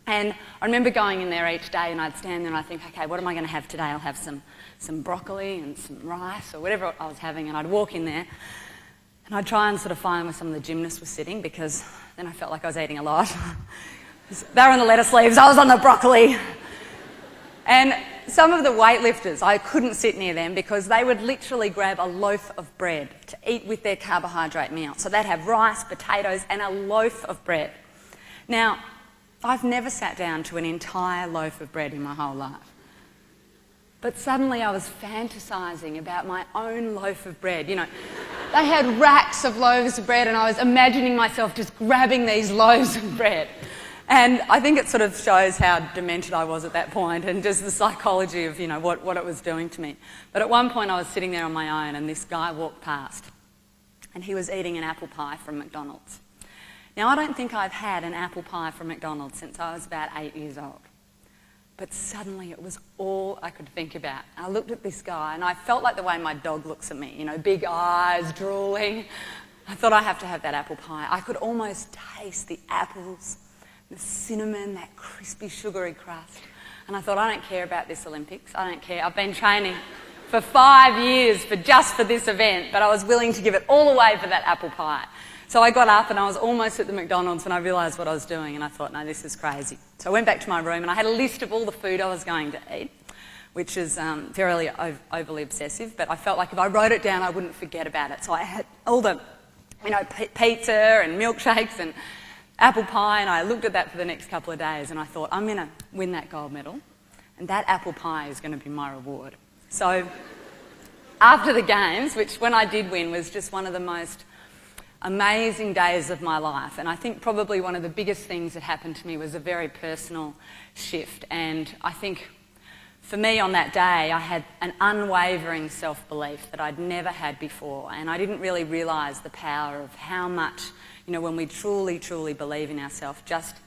And I remember going in there each day and I'd stand there and I'd think, okay, what am I going to have today? I'll have some broccoli and some rice or whatever I was having, and I'd walk in there and I'd try and sort of find where some of the gymnasts were sitting, because then I felt like I was eating a lot. They were on the lettuce leaves, I was on the broccoli. And some of the weightlifters, I couldn't sit near them because they would literally grab a loaf of bread to eat with their carbohydrate meal. So they'd have rice, potatoes and a loaf of bread. Now, I've never sat down to an entire loaf of bread in my whole life. But suddenly I was fantasising about my own loaf of bread. You know, they had racks of loaves of bread and I was imagining myself just grabbing these loaves of bread. And I think it sort of shows how demented I was at that point and just the psychology of, you know, what it was doing to me. But at one point I was sitting there on my own and this guy walked past and he was eating an apple pie from McDonald's. Now, I don't think I've had an apple pie from McDonald's since I was about 8 years old. But suddenly it was all I could think about. I looked at this guy and I felt like the way my dog looks at me, you know, big eyes, drooling. I thought I have to have that apple pie. I could almost taste the apples, the cinnamon, that crispy, sugary crust. And I thought, I don't care about this Olympics. I don't care. I've been training for 5 years just for this event, but I was willing to give it all away for that apple pie. So I got up and I was almost at the McDonald's when I realised what I was doing, and I thought, no, this is crazy. So I went back to my room and I had a list of all the food I was going to eat, which is very overly obsessive, but I felt like if I wrote it down I wouldn't forget about it. So I had all the, you know, pizza and milkshakes and apple pie, and I looked at that for the next couple of days and I thought, I'm going to win that gold medal and that apple pie is going to be my reward. So after the games, which when I did win was just one of the most amazing days of my life, and I think probably one of the biggest things that happened to me was a very personal shift. And I think for me on that day I had an unwavering self-belief that I'd never had before, and I didn't really realise the power of how much, you know, when we truly, truly believe in ourselves, just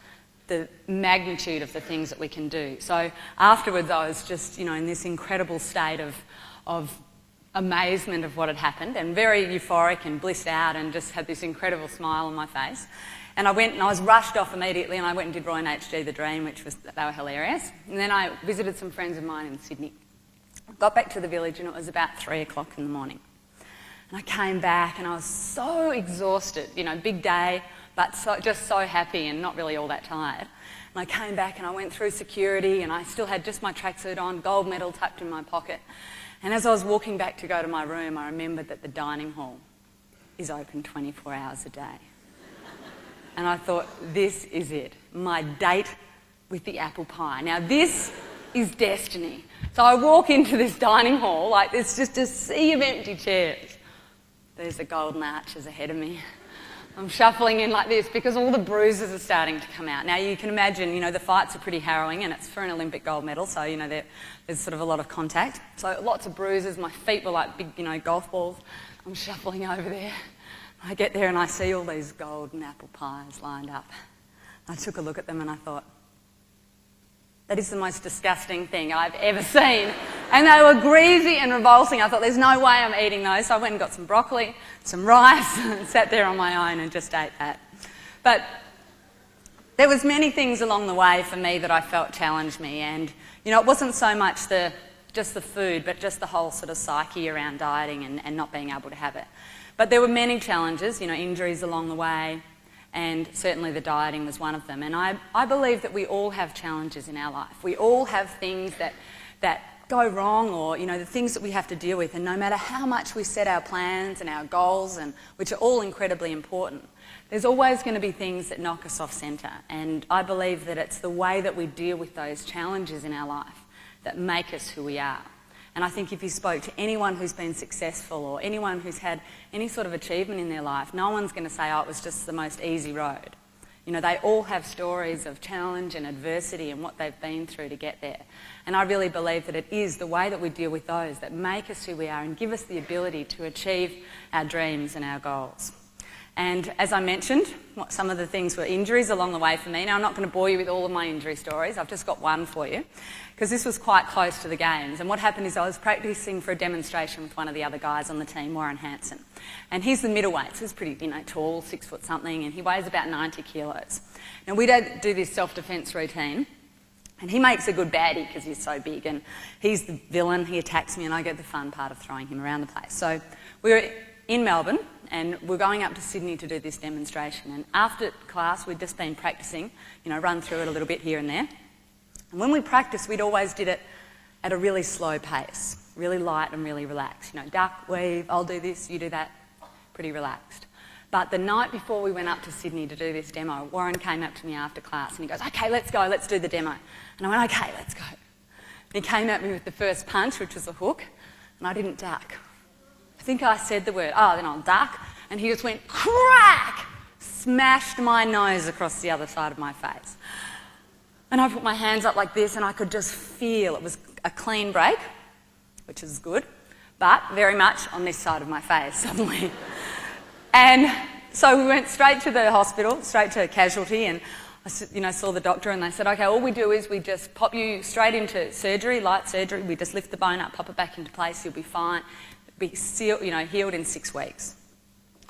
the magnitude of the things that we can do. So afterwards I was just, you know, in this incredible state of amazement of what had happened, and very euphoric and blissed out, and just had this incredible smile on my face. And I went and I was rushed off immediately and I went and did Roy and HG The Dream, which was, they were hilarious. And then I visited some friends of mine in Sydney. Got back to the village and it was about 3 o'clock in the morning. And I came back and I was so exhausted, you know, big day, but just so happy and not really all that tired. And I came back and I went through security and I still had just my tracksuit on, gold medal tucked in my pocket. And as I was walking back to go to my room, I remembered that the dining hall is open 24 hours a day. And I thought, this is it, my date with the apple pie. Now this is destiny. So I walk into this dining hall, like it's just a sea of empty chairs. There's the golden arches ahead of me. I'm shuffling in like this because all the bruises are starting to come out. Now you can imagine, you know, the fights are pretty harrowing and it's for an Olympic gold medal, so, you know, there's sort of a lot of contact. So lots of bruises, my feet were like big, you know, golf balls. I'm shuffling over there. I get there and I see all these golden apple pies lined up. I took a look at them and I thought, that is the most disgusting thing I've ever seen. And they were greasy and revolting. I thought, there's no way I'm eating those. So I went and got some broccoli, some rice, and sat there on my own and just ate that. But there was many things along the way for me that I felt challenged me. And, you know, it wasn't so much just the food, but just the whole sort of psyche around dieting and not being able to have it. But there were many challenges, you know, injuries along the way. And certainly the dieting was one of them. And I believe that we all have challenges in our life. We all have things that go wrong, or, you know, the things that we have to deal with. And no matter how much we set our plans and our goals, and which are all incredibly important, there's always going to be things that knock us off centre. And I believe that it's the way that we deal with those challenges in our life that make us who we are. And I think if you spoke to anyone who's been successful or anyone who's had any sort of achievement in their life, no one's going to say, oh, it was just the most easy road. You know, they all have stories of challenge and adversity and what they've been through to get there. And I really believe that it is the way that we deal with those that make us who we are and give us the ability to achieve our dreams and our goals. And as I mentioned, some of the things were injuries along the way for me. Now, I'm not going to bore you with all of my injury stories. I've just got one for you, because this was quite close to the games. And what happened is I was practising for a demonstration with one of the other guys on the team, Warren Hanson. And he's the middleweight, so he's pretty, tall, 6 foot something, and he weighs about 90 kilos. Now, we do this self-defence routine, and he makes a good baddie because he's so big, and he's the villain. He attacks me, and I get the fun part of throwing him around the place. So we were in Melbourne, and we're going up to Sydney to do this demonstration. And after class, we'd just been practising, run through it a little bit here and there. And when we practiced, we'd always did it at a really slow pace, really light and really relaxed. Duck, weave, I'll do this, you do that, pretty relaxed. But the night before we went up to Sydney to do this demo, Warren came up to me after class and he goes, "Okay, let's go, let's do the demo." And I went, "Okay, let's go." And he came at me with the first punch, which was a hook, and I didn't duck. I think I said the word, "Oh, then I'll duck," and he just went crack, smashed my nose across the other side of my face. And I put my hands up like this and I could just feel it was a clean break, which is good, but very much on this side of my face suddenly. And so we went straight to the hospital, straight to casualty, and I saw the doctor and they said, "Okay, all we do is we just pop you straight into surgery, light surgery. We just lift the bone up, pop it back into place, you'll be fine. Be healed in 6 weeks."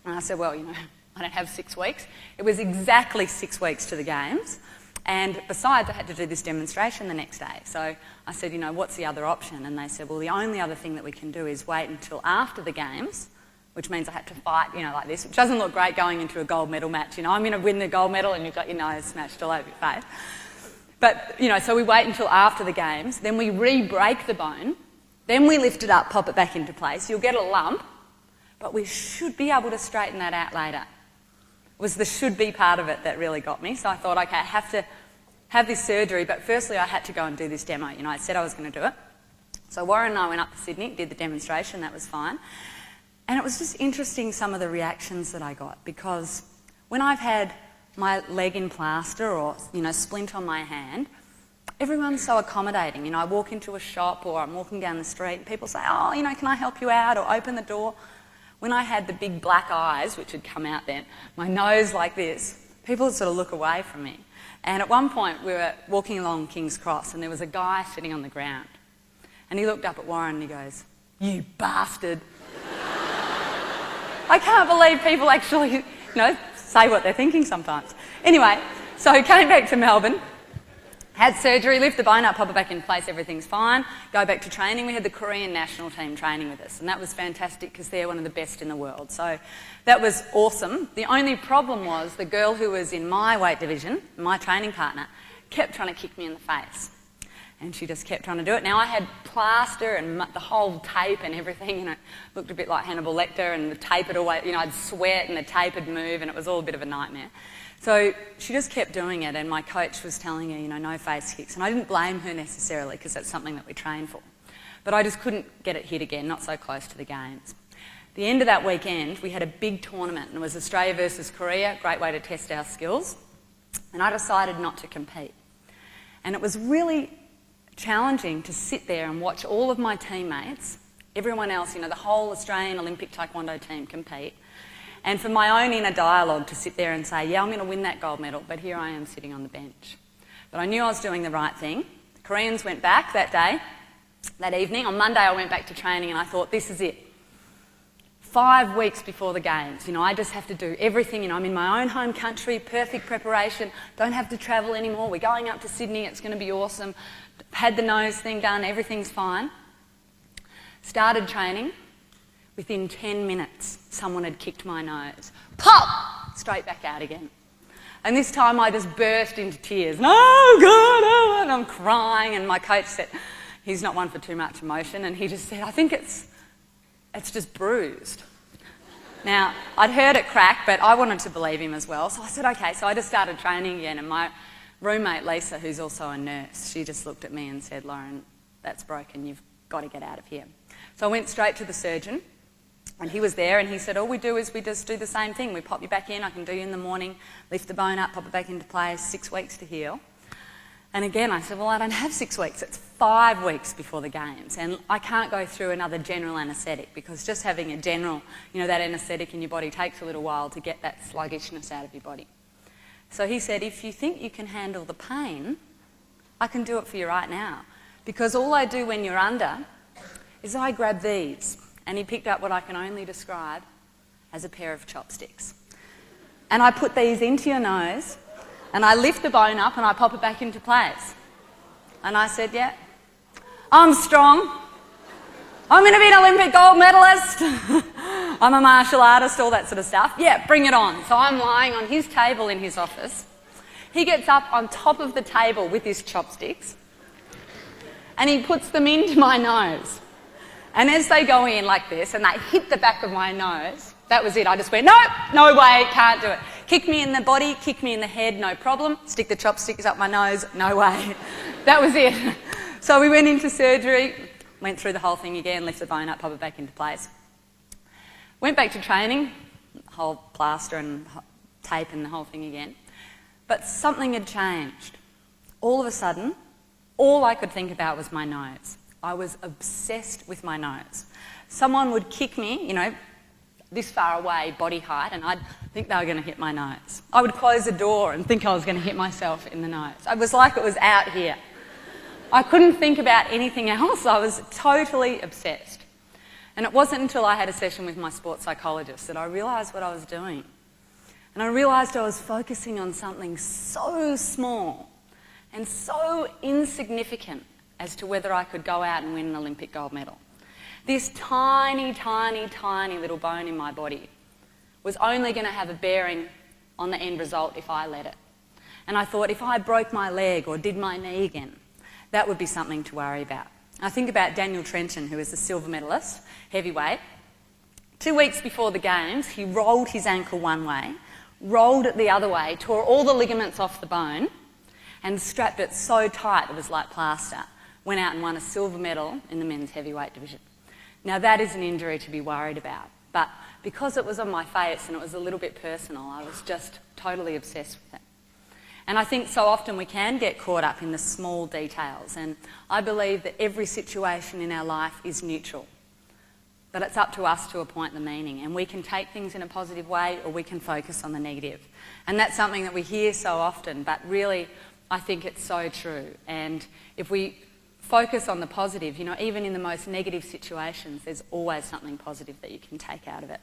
And I said, "Well, I don't have 6 weeks." It was exactly 6 weeks to the games. And besides, I had to do this demonstration the next day. So I said, "What's the other option?" And they said, "Well, the only other thing that we can do is wait until after the games," which means I had to fight, like this, which doesn't look great going into a gold medal match. I'm going to win the gold medal and you've got your nose smashed all over your face. But, so we wait until after the games, then we re-break the bone, then we lift it up, pop it back into place. You'll get a lump, but we should be able to straighten that out later. It was the should be part of it that really got me. So I thought, okay, I have to have this surgery, but firstly I had to go and do this demo. I said I was going to do it. So Warren and I went up to Sydney, did the demonstration, that was fine. And it was just interesting some of the reactions that I got, because when I've had my leg in plaster or, splint on my hand, everyone's so accommodating. I walk into a shop or I'm walking down the street and people say, "Oh, can I help you out?" or "Open the door." When I had the big black eyes, which had come out then, my nose like this, people would sort of look away from me. And at one point we were walking along King's Cross and there was a guy sitting on the ground. And he looked up at Warren and he goes, "You bastard." I can't believe people actually, say what they're thinking sometimes. Anyway, so I came back to Melbourne, had surgery, lift the bone up, pop it back in place, everything's fine, go back to training. We had the Korean national team training with us, and that was fantastic because they're one of the best in the world. So that was awesome. The only problem was the girl who was in my weight division, my training partner, kept trying to kick me in the face. And she just kept trying to do it. Now, I had plaster and the whole tape and everything, it looked a bit like Hannibal Lecter, and the tape had always, I'd sweat and the tape would move, and it was all a bit of a nightmare. So she just kept doing it, and my coach was telling her, no face kicks. And I didn't blame her necessarily, because that's something that we train for. But I just couldn't get it hit again, not so close to the games. The end of that weekend, we had a big tournament, and it was Australia versus Korea, great way to test our skills. And I decided not to compete. And it was really challenging to sit there and watch all of my teammates, everyone else, the whole Australian Olympic Taekwondo team compete, and for my own inner dialogue to sit there and say, yeah, I'm going to win that gold medal, but here I am sitting on the bench. But I knew I was doing the right thing. The Koreans went back that day, that evening. On Monday I went back to training and I thought, this is it. 5 weeks before the games, I just have to do everything. I'm in my own home country, perfect preparation, don't have to travel anymore. We're going up to Sydney, it's going to be awesome. Had the nose thing done, everything's fine. Started training. Within 10 minutes, someone had kicked my nose. Pop! Straight back out again. And this time I just burst into tears. No, God, oh, and I'm crying. And my coach said, he's not one for too much emotion, and he just said, I think it's just bruised. Now, I'd heard it crack, but I wanted to believe him as well. So I said, okay. So I just started training again, and my roommate, Lisa, who's also a nurse, she just looked at me and said, Lauren, that's broken. You've got to get out of here. So I went straight to the surgeon, and he was there, and he said, all we do is we just do the same thing. We pop you back in. I can do you in the morning, lift the bone up, pop it back into place, 6 weeks to heal. And again, I said, well, I don't have 6 weeks. It's 5 weeks before the games. And I can't go through another general anaesthetic because just having a general, that anaesthetic in your body takes a little while to get that sluggishness out of your body. So he said, if you think you can handle the pain, I can do it for you right now. Because all I do when you're under is I grab these. And he picked up what I can only describe as a pair of chopsticks. And I put these into your nose, and I lift the bone up and I pop it back into place. And I said, yeah, I'm strong. I'm going to be an Olympic gold medalist. I'm a martial artist, all that sort of stuff. Yeah, bring it on. So I'm lying on his table in his office. He gets up on top of the table with his chopsticks and he puts them into my nose. And as they go in like this and they hit the back of my nose, that was it. I just went, no way, can't do it. Kick me in the body, kick me in the head, no problem. Stick the chopsticks up my nose, no way. That was it. So we went into surgery, went through the whole thing again, lift the bone up, pop it back into place. Went back to training, whole plaster and tape and the whole thing again. But something had changed. All of a sudden, all I could think about was my nose. I was obsessed with my nose. Someone would kick me, this far away, body height, and I'd think they were going to hit my nose. I would close the door and think I was going to hit myself in the nose. It was like it was out here. I couldn't think about anything else. I was totally obsessed. And it wasn't until I had a session with my sports psychologist that I realised what I was doing. And I realised I was focusing on something so small and so insignificant as to whether I could go out and win an Olympic gold medal. This tiny, tiny, tiny little bone in my body was only going to have a bearing on the end result if I let it. And I thought if I broke my leg or did my knee again, that would be something to worry about. I think about Daniel Trenton, who is the silver medalist, heavyweight. 2 weeks before the games, he rolled his ankle one way, rolled it the other way, tore all the ligaments off the bone and strapped it so tight it was like plaster. Went out and won a silver medal in the men's heavyweight division. Now that is an injury to be worried about, but because it was on my face and it was a little bit personal, I was just totally obsessed with it. And I think so often we can get caught up in the small details, and I believe that every situation in our life is neutral. But it's up to us to appoint the meaning, and we can take things in a positive way or we can focus on the negative. And that's something that we hear so often, but really I think it's so true. And if we focus on the positive, even in the most negative situations, there's always something positive that you can take out of it.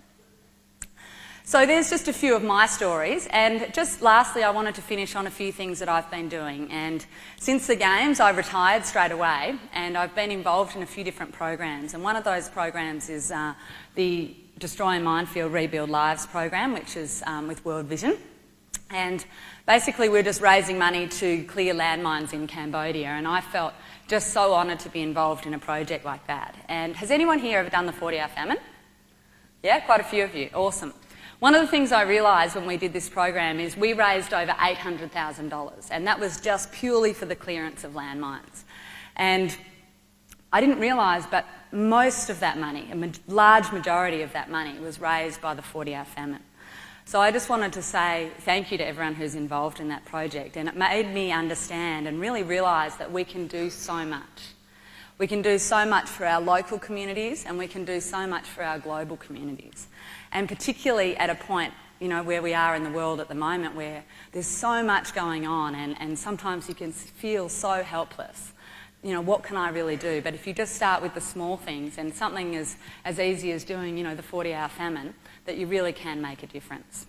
So there's just a few of my stories, and just lastly I wanted to finish on a few things that I've been doing. And since the Games I retired straight away, and I've been involved in a few different programs, and one of those programs is the Destroy Minefield Rebuild Lives program, which is with World Vision. And basically we're just raising money to clear landmines in Cambodia, and I felt just so honoured to be involved in a project like that. And has anyone here ever done the 40-hour famine? Yeah, quite a few of you. Awesome. One of the things I realised when we did this program is we raised over $800,000, and that was just purely for the clearance of landmines. And I didn't realise, but most of that money, a large majority of that money, was raised by the 40-hour famine. So I just wanted to say thank you to everyone who's involved in that project, and it made me understand and really realise that we can do so much. We can do so much for our local communities, and we can do so much for our global communities. And particularly at a point, where we are in the world at the moment, where there's so much going on, and sometimes you can feel so helpless. What can I really do? But if you just start with the small things and something as easy as doing, the 40-hour famine, that you really can make a difference.